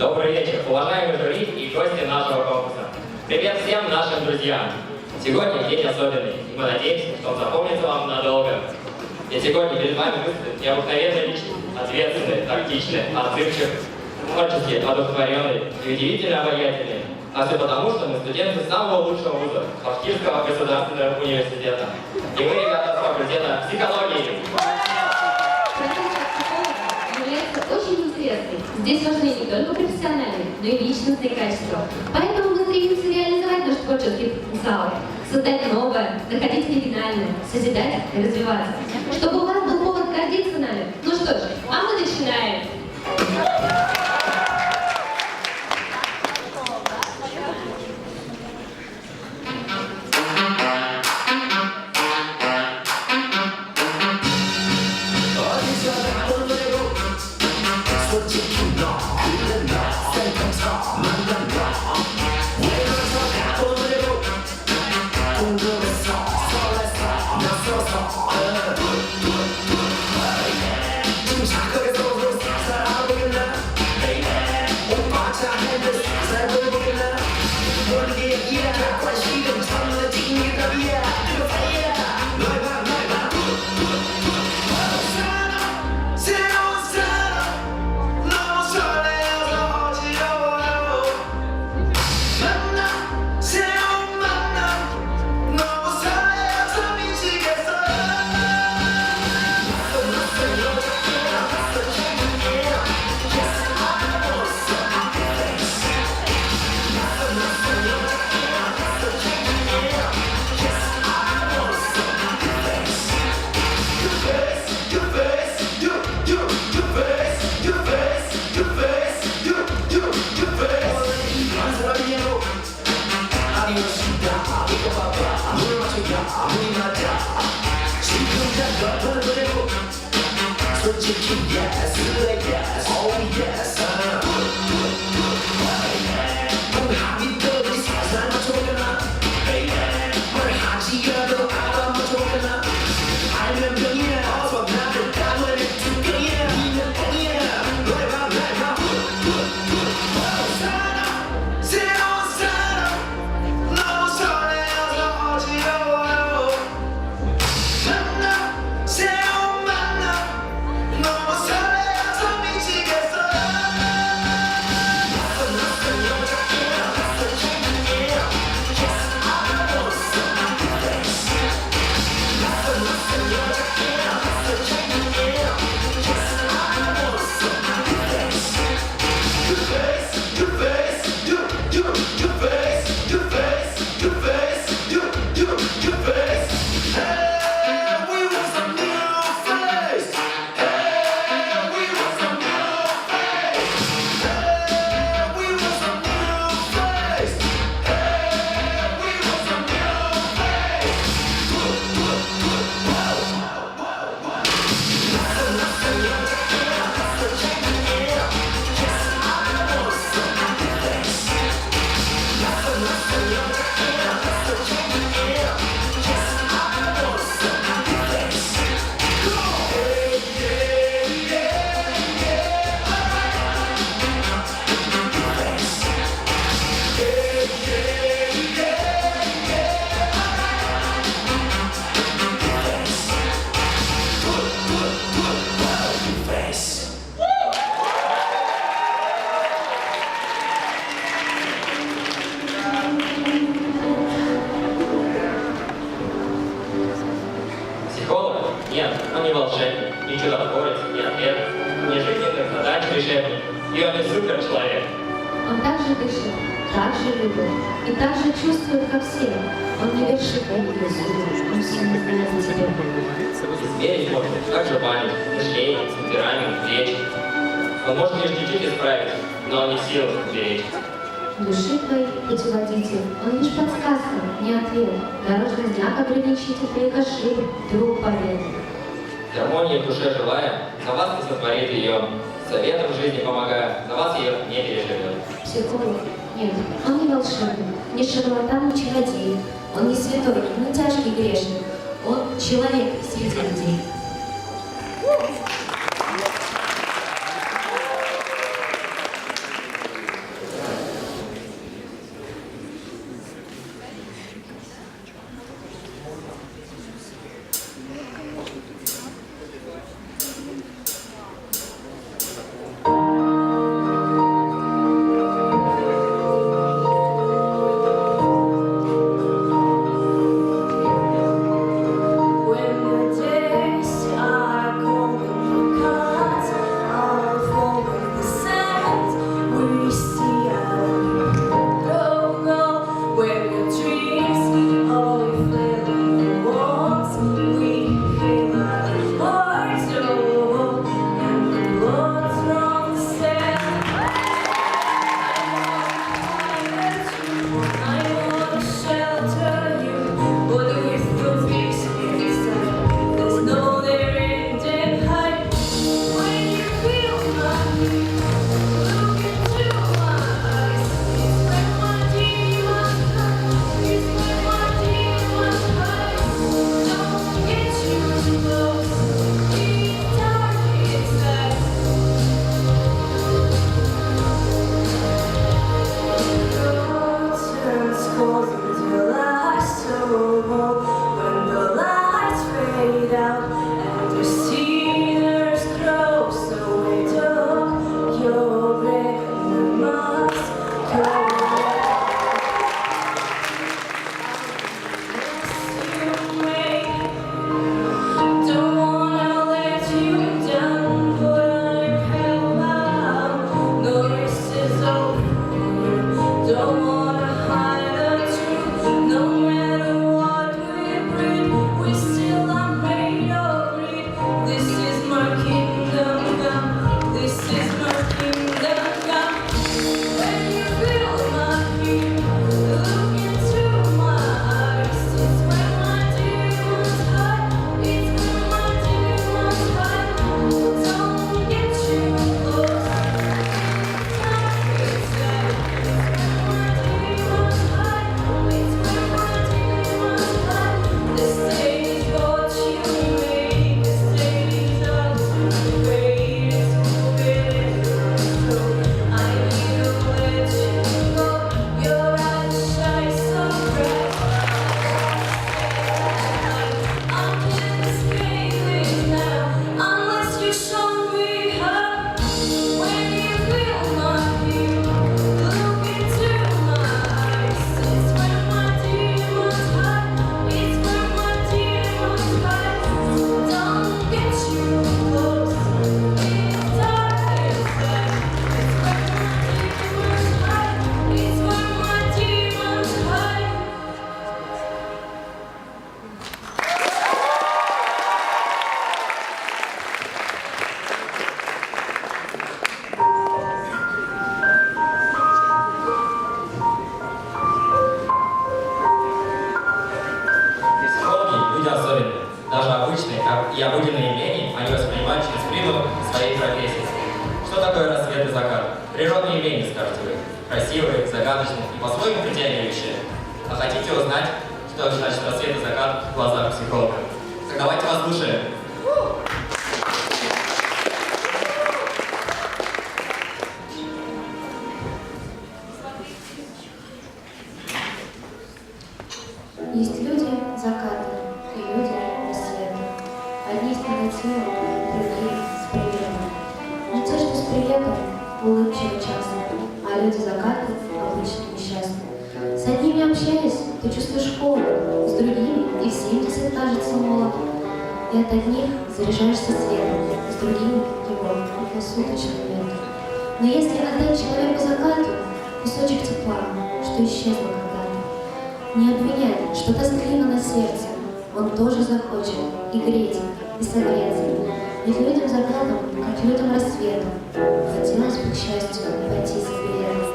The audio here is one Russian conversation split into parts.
Добрый вечер, уважаемые жюри и гости нашего конкурса. Привет всем нашим друзьям. Сегодня день особенный, и мы надеемся, что он запомнится вам надолго. И сегодня перед вами выступит необыкновенная личность, ответственный, тактичный, отзывчивый, творческий, одухотворенный и удивительно обаятельный. А все потому, что мы студенты самого лучшего вуза, Башкирского государственного университета. И мы, ребята, с факультета психологии. Очень интересный. Здесь важны не только профессиональные, но и личностные качества. Поэтому мы стремимся реализовать наш творческий потенциал, создать новое, находить оригинальное, созидать и развиваться. Чтобы у вас был повод гордиться нами. Ну что ж, а мы начинаем. Нет, он не волшебник, не чудотворец, не ответ, не жизненный задач решебник, и он не суперчеловек. Он также дышит, также любит и также чувствует, как все. Он не вершит великой судьбы, он все не знает за тебя. Измерить можно также память, мышление, темперамент, речь. Он может лишь чуть-чуть исправить, но он не в силах уберечь. Души твоей путеводитель, он лишь подсказка, не ответ. Дорожный знак ограничитель твоих ошибок, друг победы. Гармонии в душе желая, за вас не сотворит ее. Советом в жизни помогая, за вас ее не переживет. Психолог? Нет, он не волшебник, не шарлатан, не чародей. Он не святой, не тяжкий грешник. Он человек среди людей. рассвет и закат. Природные явления, скажете вы. Красивые, загадочные и по-своему притягивающие. А хотите узнать, что значит рассвет и закат в глазах психолога? Так давайте послушаем. Есть люди заката и люди рассвета. Одни с негативом, другие с приветом. Но те, что с приветом, улыбчивы часто, а люди заката обычно несчастны. С одними общаясь, ты чувствуешь холод, с другими и в 70 кажется молод. И от одних заряжаешься светом, с другими его круглосуточно нет. Но если отдать человеку закату кусочек тепла, что исчезло когда-то, не обвинять, что тоскливо на сердце, он тоже захочет и греть, и согреться. Ведь людям закатом, как людям рассветом, хотелось бы, к счастью, пойти за билетом.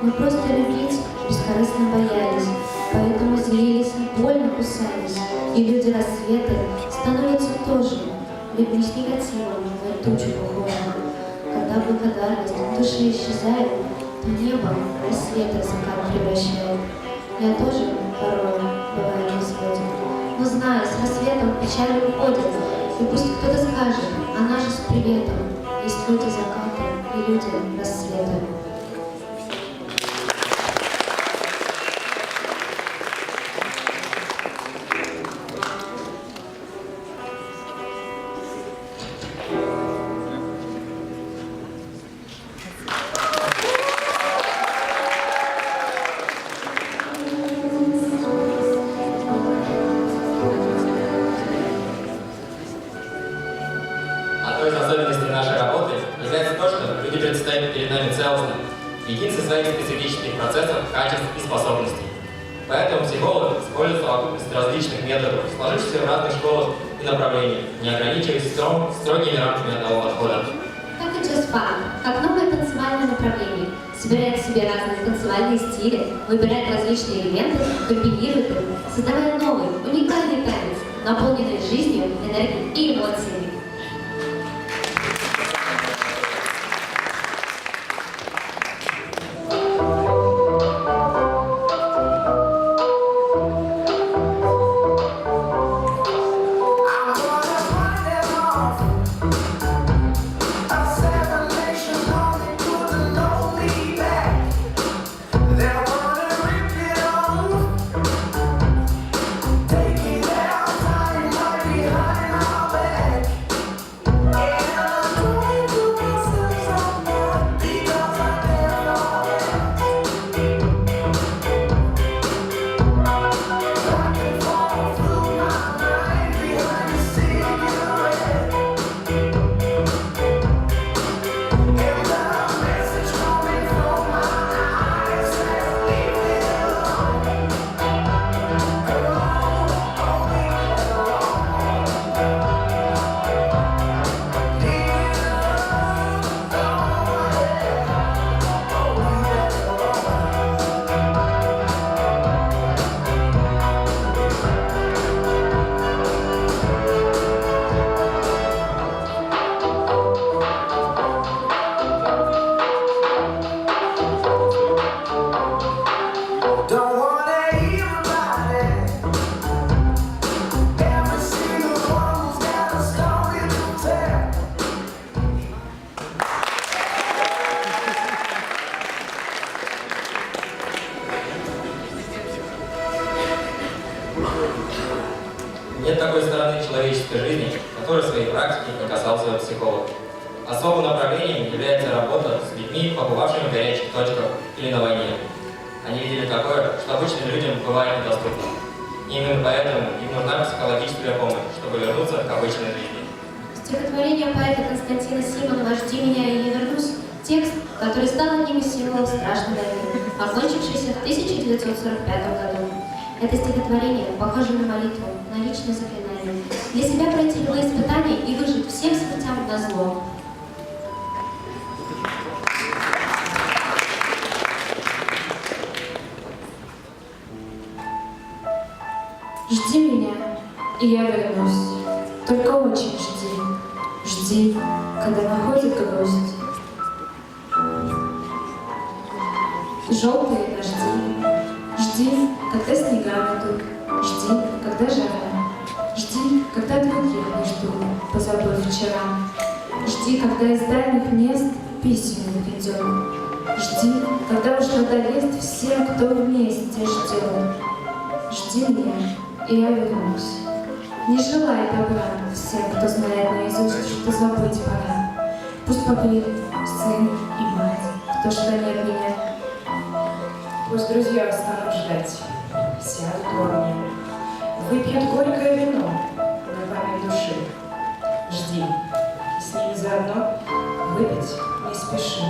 Мы просто любить бескорыстно боялись, поэтому злились, больно кусались. И люди рассвета становятся тоже людьми с негативом, на тучу похожим. Когда благодарность в душе исчезает, то небо рассвета в закат превращает. Я тоже порой бываю на взводе, но знаю, с рассветом печаль уходит. И пусть кто-то скажет, она же с приветом. Есть люди заката и люди рассвета. Одной из особенностей нашей работы является то, что люди предстают перед нами целостно, единицы своих специфических процессов, качеств и способностей. Поэтому психолог использует совокупность различных методов, сложившихся в разных школах и направлениях, не ограничиваясь строгими рамками одного подхода. Как и джаз-фанк, как новое танцевальное направление, собирает в себе разные танцевальные стили, выбирает различные элементы, комбинирует их, создавая новый, уникальный танец, наполненный жизнью, энергией и эмоциями. Нет такой стороны человеческой жизни, которой в своей практике не касался бы психолог. Особым направлением является работа с людьми, побывавшими в горячих точках или на войне. Они видели такое, что обычным людям бывает недоступно. И именно поэтому им нужна психологическая помощь, чтобы вернуться к обычной жизни. Стихотворение поэта Константина Симонова «Жди меня, и я вернусь» — текст, который стал одним из символов страшной войны, окончившейся в 1945 году. Это стихотворение похоже на молитву, на личное заклинание. Для себя пройти любые испытания и выжить всем смертям назло. Жди меня, и я вернусь. Только очень жди. Жди, когда находит грусть. и желтые дожди. Жди, когда снега идут, жди, когда жара. Жди, когда других не жду, позабыв вчера. Жди, когда из дальних мест писем придет. Жди, когда уж надоест всем, кто вместе ждет. Жди меня, и я вернусь. Не желай добра всем, кто знает наизусть, что забыть пора. Пусть поверит сын и мать, кто что нет меня. Пусть друзья станут ждать, сядут во мне, выпьют горькое вино на память души. Жди, с ними заодно выпить не спеши.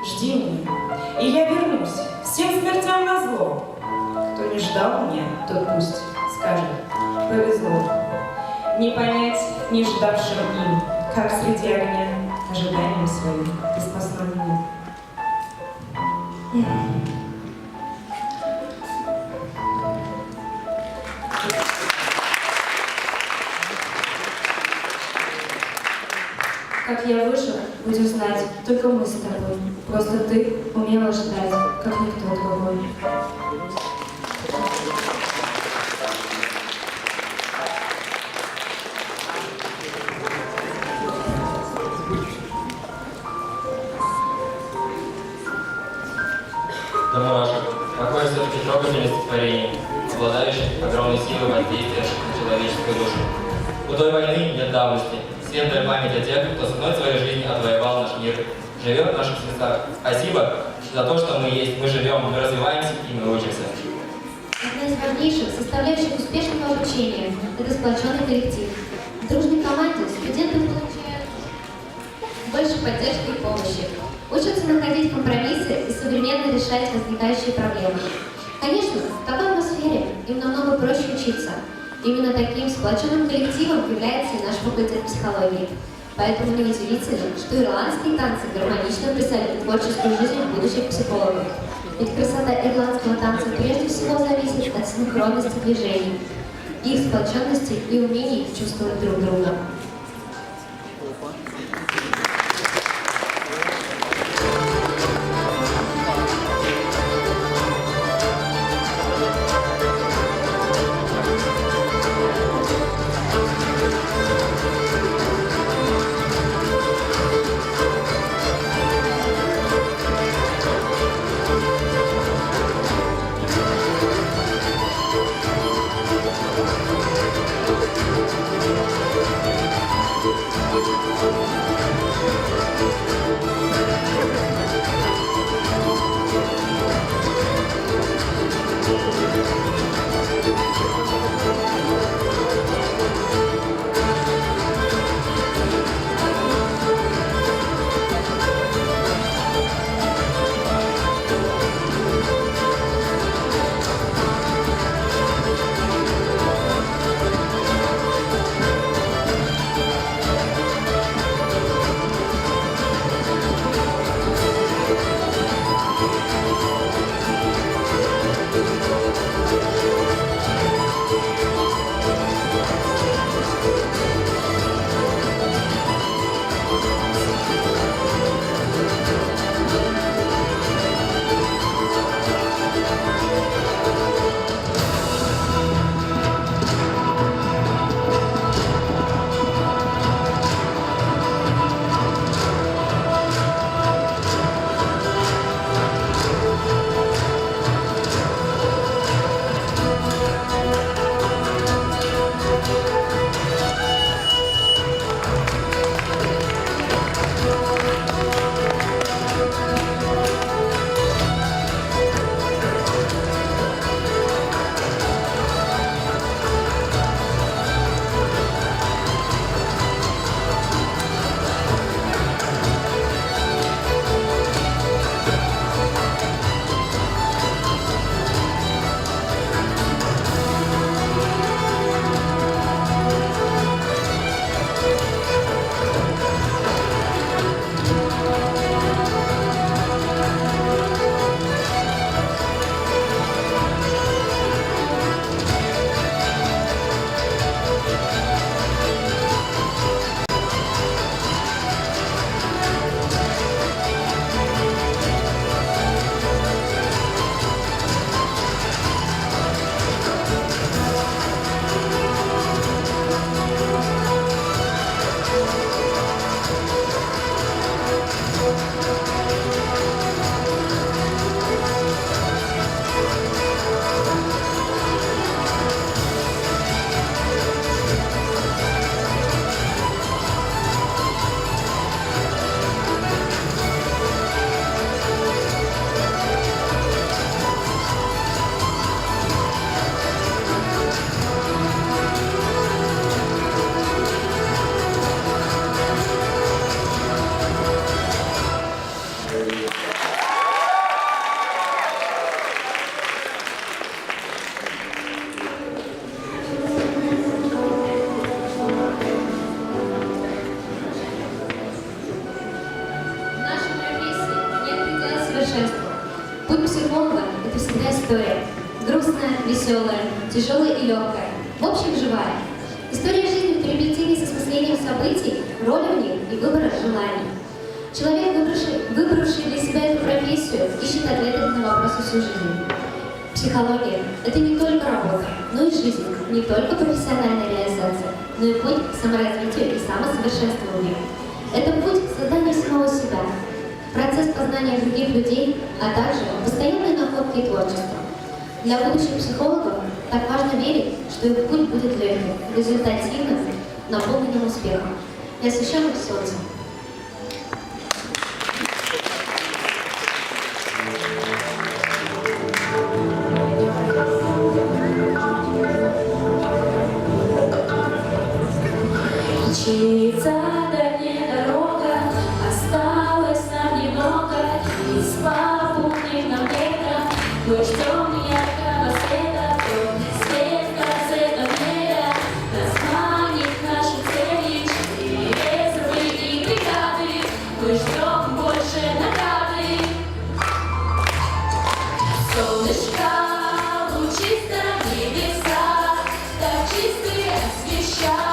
Жди меня, и я вернусь, всем смертям назло. Кто не ждал меня, тот пусть скажет, повезло. Не понять, не ждавшим им, как среди огня, ожиданием своим ты спасла меня. Как я выжила, будем знать только мы с тобой. Просто ты умела ждать, как никто другой. До мурашек. Какое все-таки трогательное стихотворение, обладающее огромной силой воздействия на человеческую душу. У той войны нет давности. Светлая память о тех, кто ценой своей жизни отвоевал наш мир, живет в наших сердцах. Спасибо за то, что мы есть, мы живем, мы развиваемся и мы учимся. Одна из важнейших составляющих успешного обучения – это сплоченный коллектив. В дружной команде студенты получают больше поддержки и помощи, учатся находить компромиссы и современно решать возникающие проблемы. Конечно, в такой атмосфере им намного проще учиться. Именно таким сплоченным коллективом является и наш факультет психологии. Поэтому неудивительно, что ирландские танцы гармонично вписали в творческую жизнь будущих психологов. Ведь красота ирландского танца прежде всего зависит от синхронности движений, их сплоченности и умений чувствовать друг друга. Путь психолога – это всегда история. Грустная, веселая, тяжелая и легкая. В общем, живая. История жизни в переплетении с осмыслением событий, роли в них и выбора желаний. Человек, выбравший для себя эту профессию, ищет ответы на вопросы всю жизнь. Психология – это не только работа, но и жизнь, не только профессиональная реализация, но и путь к саморазвитию и самосовершенствованию. Это путь к созданию самого себя, процесс познания других людей, а также постоянные находки и творчество. Для будущих психологов так важно верить, что их путь будет легким, результативным, наполненным успехом и освещенным солнцем. Мчится дальняя дорога, осталось нам немного, и с попутным ветром мы ждем яркого света, свет в конце тоннеля нас манит наши цели, через и бригады мы ждем больше награды. Солнышко лучисто небеса, так чистые освещают.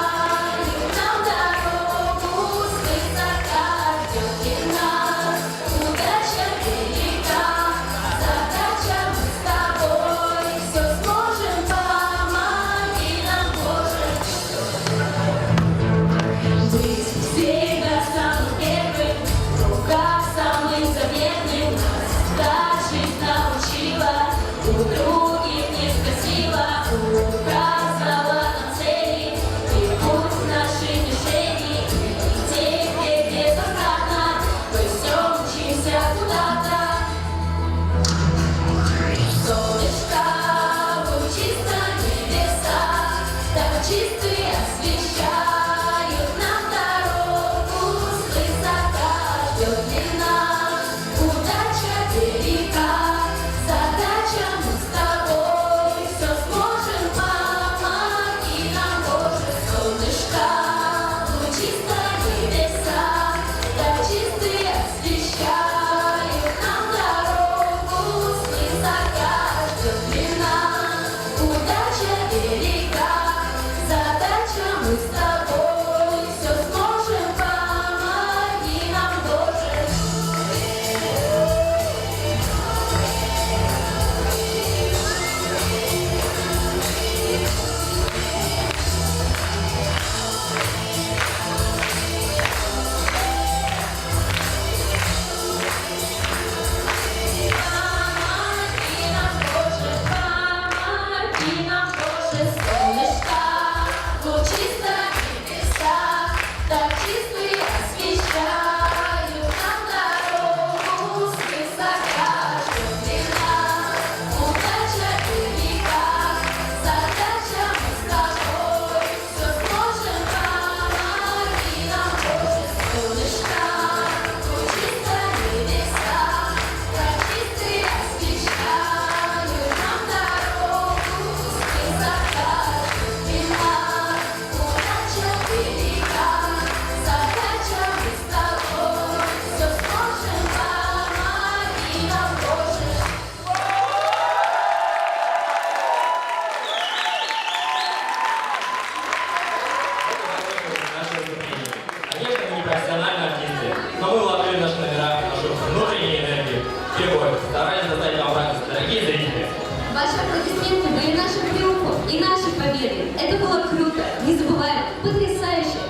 Профессиональные артисты, но мы вложили наши номера, нашу внутреннюю энергию, любовь, старались создать вам радость, дорогие зрители. Ваши аплодисменты были нашим триумфом и нашей победой. Это было круто, незабываемо, потрясающе.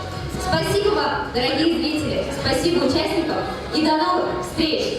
Спасибо вам, дорогие зрители, спасибо участникам и до новых встреч!